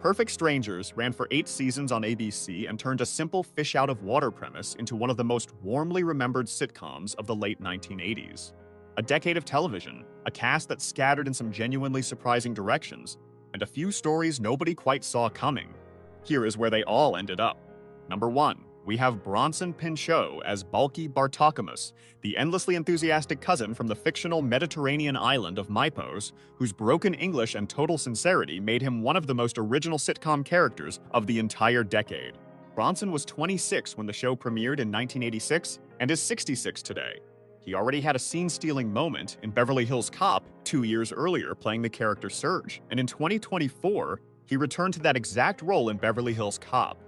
Perfect Strangers ran for 8 seasons on ABC and turned a simple fish-out-of-water premise into one of the most warmly remembered sitcoms of the late 1980s. A decade of television, a cast that scattered in some genuinely surprising directions, and a few stories nobody quite saw coming. Here is where they all ended up. Number 1. We have Bronson Pinchot as Balky Bartokomous, the endlessly enthusiastic cousin from the fictional Mediterranean island of Mypos, whose broken English and total sincerity made him one of the most original sitcom characters of the entire decade. Bronson was 26 when the show premiered in 1986 and is 66 today. He already had a scene-stealing moment in Beverly Hills Cop 2 years earlier playing the character Serge, and in 2024, he returned to that exact role in Beverly Hills Cop.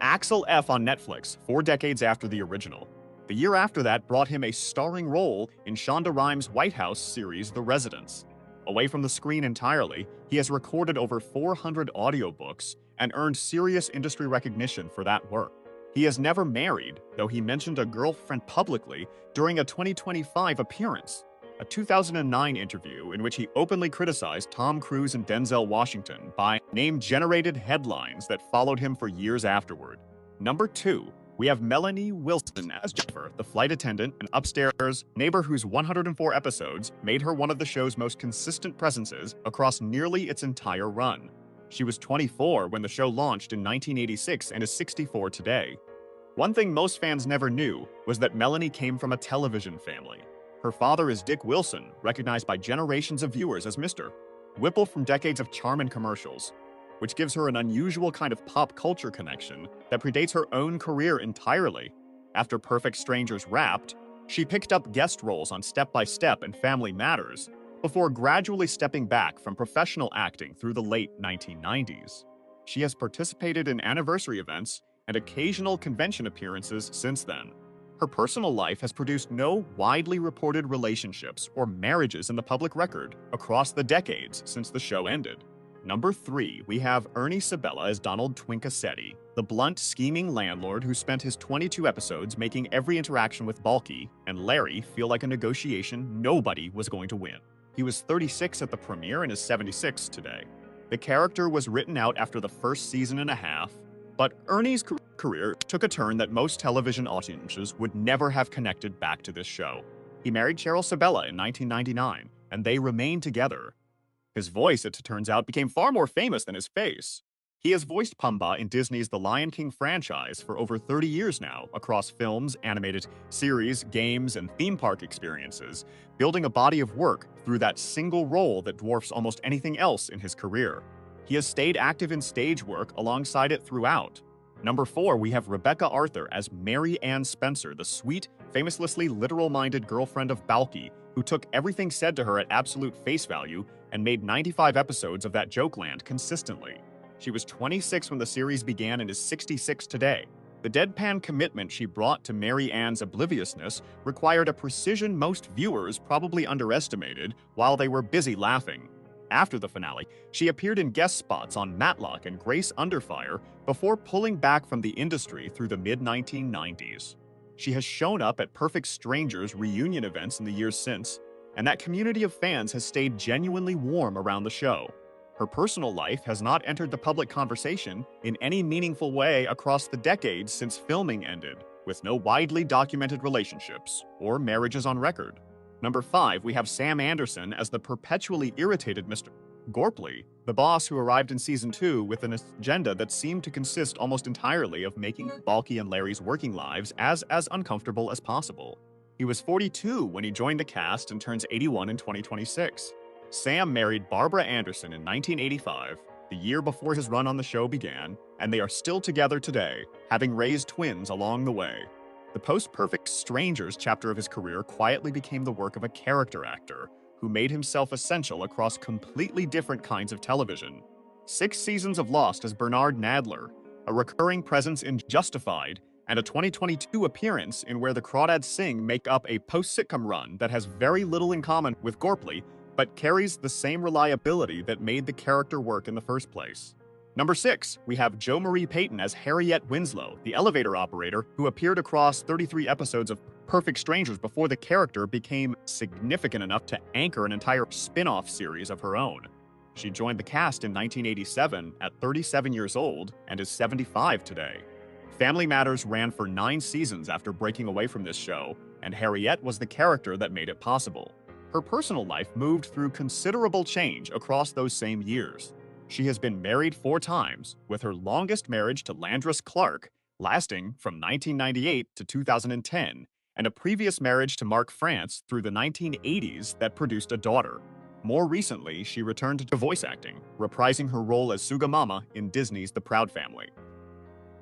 Axel F. on Netflix 4 decades after the original. The year after that brought him a starring role in Shonda Rhimes' White House series The Residents. Away from the screen entirely, he has recorded over 400 audiobooks and earned serious industry recognition for that work. He has never married, though he mentioned a girlfriend publicly during a 2025 appearance, a 2009 interview in which he openly criticized Tom Cruise and Denzel Washington by name-generated headlines that followed him for years afterward. Number 2, we have Melanie Wilson as Jennifer, the flight attendant and upstairs neighbor whose 104 episodes made her one of the show's most consistent presences across nearly its entire run. She was 24 when the show launched in 1986 and is 64 today. One thing most fans never knew was that Melanie came from a television family. Her father is Dick Wilson, recognized by generations of viewers as Mr. Whipple from decades of charm and commercials, which gives her an unusual kind of pop culture connection that predates her own career entirely. After Perfect Strangers wrapped, she picked up guest roles on Step by Step and Family Matters, before gradually stepping back from professional acting through the late 1990s. She has participated in anniversary events and occasional convention appearances since then. Her personal life has produced no widely reported relationships or marriages in the public record across the decades since the show ended. Number 3, we have Ernie Sabella as Donald Twinkassetti, the blunt, scheming landlord who spent his 22 episodes making every interaction with Balky and Larry feel like a negotiation nobody was going to win. He was 36 at the premiere and is 76 today. The character was written out after the first season and a half, but Ernie's career took a turn that most television audiences would never have connected back to this show. He married Cheryl Sabella in 1999, and they remained together. His voice, it turns out, became far more famous than his face. He has voiced Pumbaa in Disney's The Lion King franchise for over 30 years now, across films, animated series, games, and theme park experiences, building a body of work through that single role that dwarfs almost anything else in his career. He has stayed active in stage work alongside it throughout. Number 4, we have Rebecca Arthur as Mary Ann Spencer, the sweet, famously literal-minded girlfriend of Balky, who took everything said to her at absolute face value and made 95 episodes of that joke land consistently. She was 26 when the series began and is 66 today. The deadpan commitment she brought to Mary Ann's obliviousness required a precision most viewers probably underestimated while they were busy laughing. After the finale, she appeared in guest spots on Matlock and Grace Under Fire before pulling back from the industry through the mid-1990s. She has shown up at Perfect Strangers reunion events in the years since, and that community of fans has stayed genuinely warm around the show. Her personal life has not entered the public conversation in any meaningful way across the decades since filming ended, with no widely documented relationships or marriages on record. Number 5, we have Sam Anderson as the perpetually irritated Mr. Gorpley, the boss who arrived in Season 2 with an agenda that seemed to consist almost entirely of making Balky and Larry's working lives as uncomfortable as possible. He was 42 when he joined the cast and turns 81 in 2026. Sam married Barbara Anderson in 1985, the year before his run on the show began, and they are still together today, having raised twins along the way. The post-Perfect Strangers chapter of his career quietly became the work of a character actor who made himself essential across completely different kinds of television. 6 seasons of Lost as Bernard Nadler, a recurring presence in Justified, and a 2022 appearance in Where the Crawdads Sing make up a post-sitcom run that has very little in common with Gorpley, but carries the same reliability that made the character work in the first place. Number 6, we have Jo Marie Payton as Harriet Winslow, the elevator operator who appeared across 33 episodes of Perfect Strangers before the character became significant enough to anchor an entire spin-off series of her own. She joined the cast in 1987 at 37 years old and is 75 today. Family Matters ran for 9 seasons after breaking away from this show, and Harriet was the character that made it possible. Her personal life moved through considerable change across those same years. She has been married 4 times, with her longest marriage to Landris Clark lasting from 1998 to 2010, and a previous marriage to Mark France through the 1980s that produced a daughter. More recently, she returned to voice acting, reprising her role as Suga Mama in Disney's The Proud Family.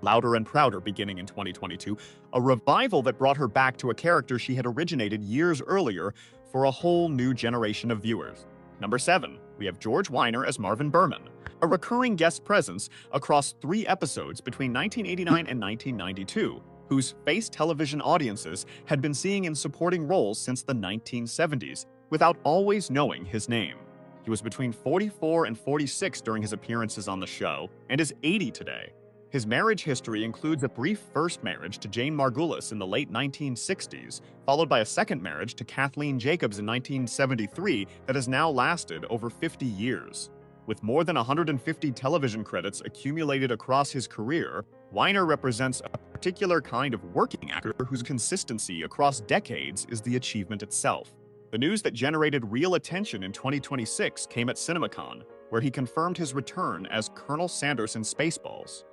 Louder and Prouder beginning in 2022, a revival that brought her back to a character she had originated years earlier for a whole new generation of viewers. Number 7, we have George Wyner as Marvin Berman, a recurring guest presence across 3 episodes between 1989 and 1992, whose face television audiences had been seeing in supporting roles since the 1970s, without always knowing his name. He was between 44 and 46 during his appearances on the show, and is 80 today. His marriage history includes a brief first marriage to Jane Margulis in the late 1960s, followed by a second marriage to Kathleen Jacobs in 1973 that has now lasted over 50 years. With more than 150 television credits accumulated across his career, Wyner represents a particular kind of working actor whose consistency across decades is the achievement itself. The news that generated real attention in 2026 came at CinemaCon, where he confirmed his return as Colonel Sanders in Spaceballs.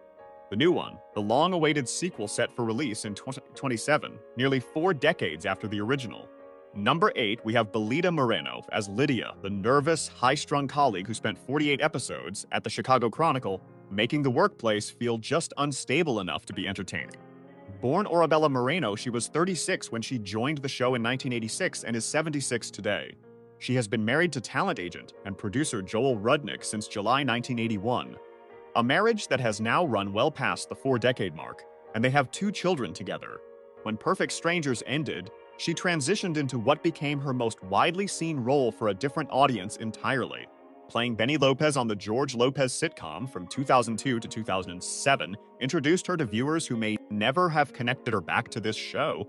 The new one, the long-awaited sequel set for release in 2027, nearly 4 decades after the original. Number 8, we have Belita Moreno as Lydia, the nervous, high-strung colleague who spent 48 episodes at the Chicago Chronicle, making the workplace feel just unstable enough to be entertaining. Born Arabella Moreno, she was 36 when she joined the show in 1986 and is 76 today. She has been married to talent agent and producer Joel Rudnick since July 1981. A marriage that has now run well past the 4-decade mark, and they have 2 children together. When Perfect Strangers ended, she transitioned into what became her most widely seen role for a different audience entirely. Playing Benny Lopez on the George Lopez sitcom from 2002 to 2007 introduced her to viewers who may never have connected her back to this show,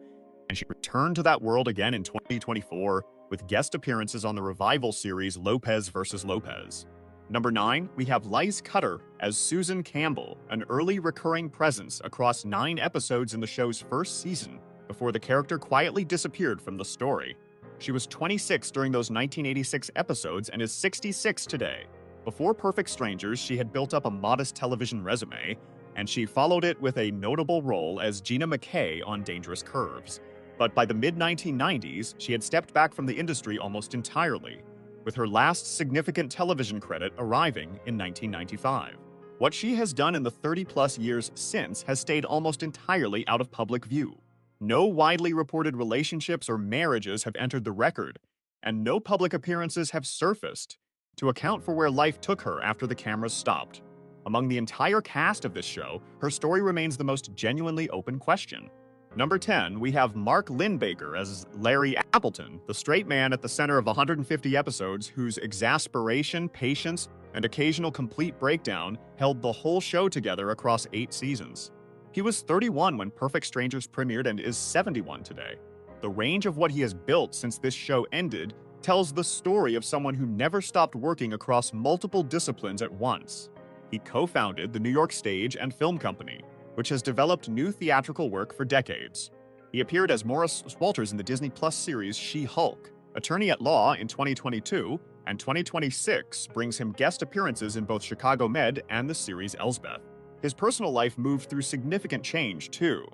and she returned to that world again in 2024 with guest appearances on the revival series Lopez vs. Lopez. Number 9, we have Lise Cutter as Susan Campbell, an early recurring presence across 9 episodes in the show's first season, before the character quietly disappeared from the story. She was 26 during those 1986 episodes and is 66 today. Before Perfect Strangers, she had built up a modest television resume, and she followed it with a notable role as Gina McKay on Dangerous Curves. But by the mid-1990s, she had stepped back from the industry almost entirely, with her last significant television credit arriving in 1995. What she has done in the 30-plus years since has stayed almost entirely out of public view. No widely reported relationships or marriages have entered the record, and no public appearances have surfaced to account for where life took her after the cameras stopped. Among the entire cast of this show, her story remains the most genuinely open question. Number 10, we have Mark Linn-Baker as Larry Appleton, the straight man at the center of 150 episodes whose exasperation, patience, and occasional complete breakdown held the whole show together across 8 seasons. He was 31 when Perfect Strangers premiered and is 71 today. The range of what he has built since this show ended tells the story of someone who never stopped working across multiple disciplines at once. He co-founded the New York Stage and Film Company, which has developed new theatrical work for decades. He appeared as Morris Walters in the Disney Plus series She-Hulk, Attorney at Law in 2022, and 2026 brings him guest appearances in both Chicago Med and the series Elsbeth. His personal life moved through significant change, too.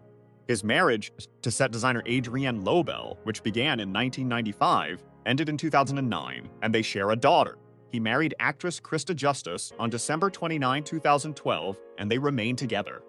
His marriage to set designer Adrienne Lobel, which began in 1995, ended in 2009, and they share a daughter. He married actress Krista Justice on December 29, 2012, and they remain together.